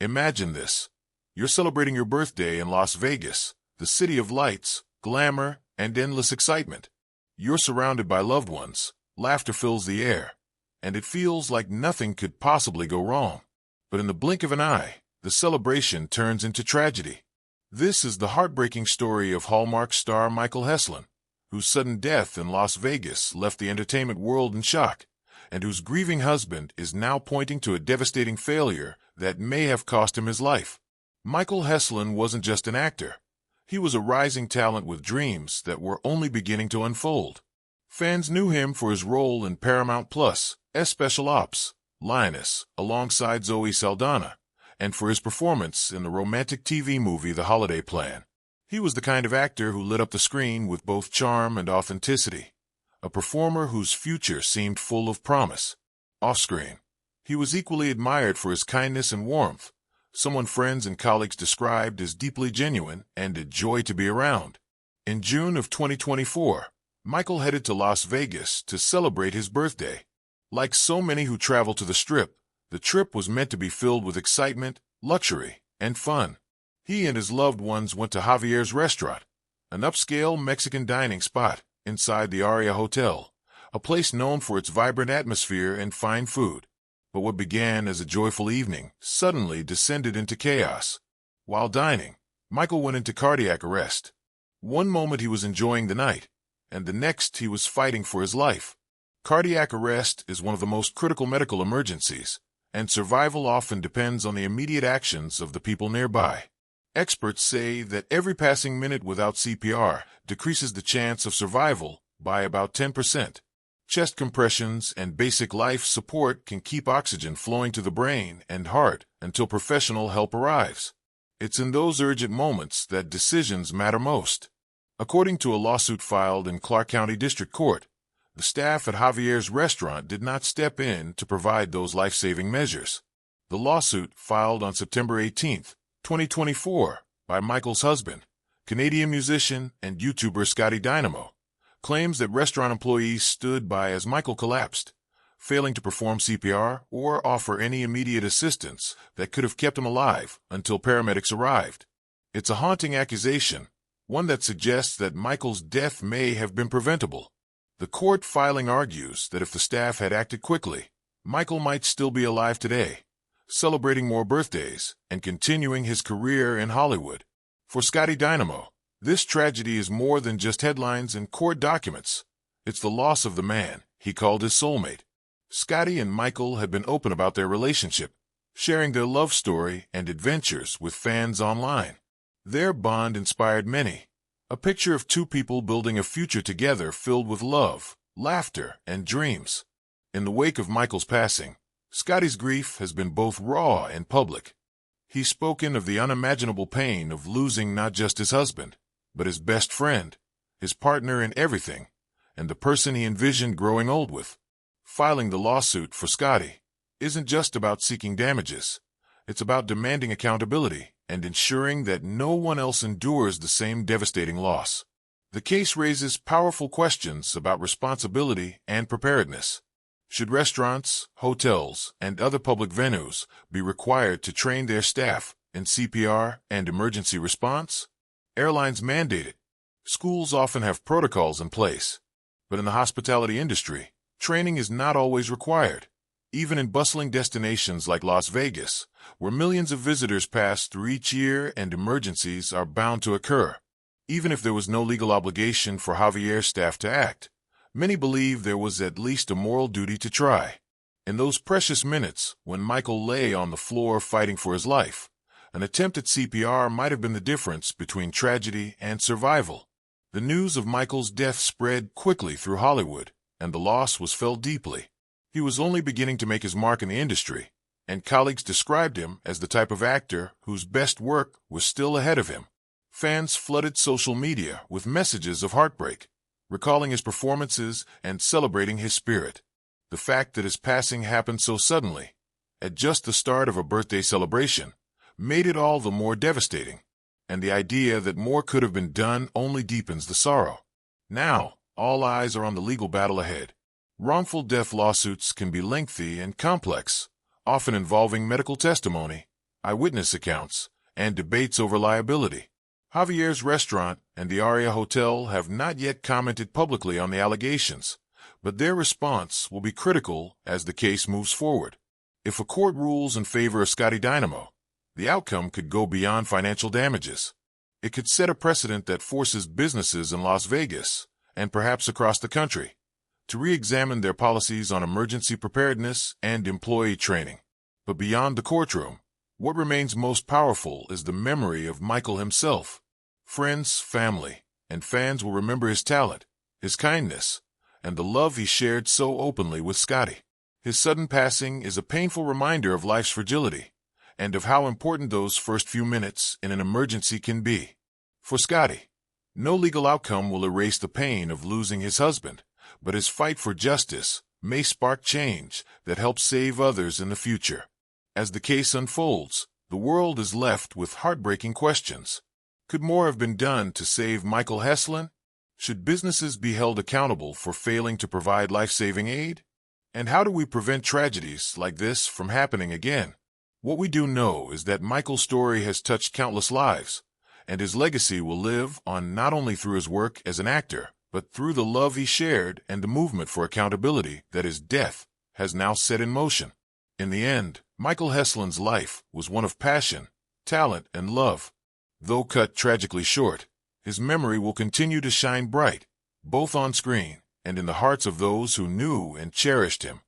Imagine this. You're celebrating your birthday in Las Vegas, the city of lights, glamour, and endless excitement. You're surrounded by loved ones, laughter fills the air, and it feels like nothing could possibly go wrong. But in the blink of an eye, the celebration turns into tragedy. This is the heartbreaking story of Hallmark star Michael Heslin, whose sudden death in Las Vegas left the entertainment world in shock, and whose grieving husband is now pointing to a devastating failure that may have cost him his life. Michael Heslin wasn't just an actor. He was a rising talent with dreams that were only beginning to unfold. Fans knew him for his role in Paramount Plus' Special Ops, Lioness, alongside Zoe Saldana, and for his performance in the romantic TV movie The Holiday Plan. He was the kind of actor who lit up the screen with both charm and authenticity, a performer whose future seemed full of promise. Off-screen, he was equally admired for his kindness and warmth, someone friends and colleagues described as deeply genuine and a joy to be around. In June of 2024, Michael headed to Las Vegas to celebrate his birthday. Like so many who travel to the Strip, the trip was meant to be filled with excitement, luxury, and fun. He and his loved ones went to Javier's restaurant, an upscale Mexican dining spot inside the ARIA Hotel, a place known for its vibrant atmosphere and fine food. But what began as a joyful evening suddenly descended into chaos. While dining, Michael went into cardiac arrest. One moment he was enjoying the night, and the next he was fighting for his life. Cardiac arrest is one of the most critical medical emergencies, and survival often depends on the immediate actions of the people nearby. Experts say that every passing minute without CPR decreases the chance of survival by about 10%. Chest compressions and basic life support can keep oxygen flowing to the brain and heart until professional help arrives. It's in those urgent moments that decisions matter most. According to a lawsuit filed in Clark County District Court, the staff at Javier's restaurant did not step in to provide those life-saving measures. The lawsuit, filed on September 18, 2024, by Michael's husband, Canadian musician and YouTuber Scotty Dynamo, claims that restaurant employees stood by as Michael collapsed, failing to perform CPR or offer any immediate assistance that could have kept him alive until paramedics arrived. It's a haunting accusation, one that suggests that Michael's death may have been preventable. The court filing argues that if the staff had acted quickly, Michael might still be alive today, celebrating more birthdays and continuing his career in Hollywood. For Scotty Dynamo, this tragedy is more than just headlines and court documents. It's the loss of the man he called his soulmate. Scotty and Michael had been open about their relationship, sharing their love story and adventures with fans online. Their bond inspired many, a picture of two people building a future together filled with love, laughter, and dreams. In the wake of Michael's passing, Scotty's grief has been both raw and public. He's spoken of the unimaginable pain of losing not just his husband, but his best friend, his partner in everything, and the person he envisioned growing old with. Filing the lawsuit for Scotty isn't just about seeking damages. It's about demanding accountability and ensuring that no one else endures the same devastating loss. The case raises powerful questions about responsibility and preparedness. Should restaurants, hotels, and other public venues be required to train their staff in CPR and emergency response? Airlines mandate it. Schools often have protocols in place. But in the hospitality industry, training is not always required. Even in bustling destinations like Las Vegas, where millions of visitors pass through each year and emergencies are bound to occur. Even if there was no legal obligation for Javier's staff to act, many believe there was at least a moral duty to try. In those precious minutes, when Michael lay on the floor fighting for his life, an attempt at CPR might have been the difference between tragedy and survival. The news of Michael's death spread quickly through Hollywood, and the loss was felt deeply. He was only beginning to make his mark in the industry, and colleagues described him as the type of actor whose best work was still ahead of him. Fans flooded social media with messages of heartbreak, recalling his performances and celebrating his spirit. The fact that his passing happened so suddenly, at just the start of a birthday celebration, made it all the more devastating, and the idea that more could have been done only deepens the sorrow. Now, all eyes are on the legal battle ahead. Wrongful death lawsuits can be lengthy and complex, often involving medical testimony, eyewitness accounts, and debates over liability. Javier's restaurant and the ARIA Hotel have not yet commented publicly on the allegations, but their response will be critical as the case moves forward. If a court rules in favor of Scotty Dynamo, the outcome could go beyond financial damages. It could set a precedent that forces businesses in Las Vegas, and perhaps across the country, to re-examine their policies on emergency preparedness and employee training. But beyond the courtroom, what remains most powerful is the memory of Michael himself. Friends, family, and fans will remember his talent, his kindness, and the love he shared so openly with Scotty. His sudden passing is a painful reminder of life's fragility, and of how important those first few minutes in an emergency can be. For Scotty, no legal outcome will erase the pain of losing his husband, but his fight for justice may spark change that helps save others in the future. As the case unfolds, the world is left with heartbreaking questions. Could more have been done to save Michael Heslin? Should businesses be held accountable for failing to provide life-saving aid? And how do we prevent tragedies like this from happening again? What we do know is that Michael's story has touched countless lives, and his legacy will live on not only through his work as an actor, but through the love he shared and the movement for accountability that his death has now set in motion. In the end, Michael Heslin's life was one of passion, talent, and love. Though cut tragically short, his memory will continue to shine bright, both on screen and in the hearts of those who knew and cherished him.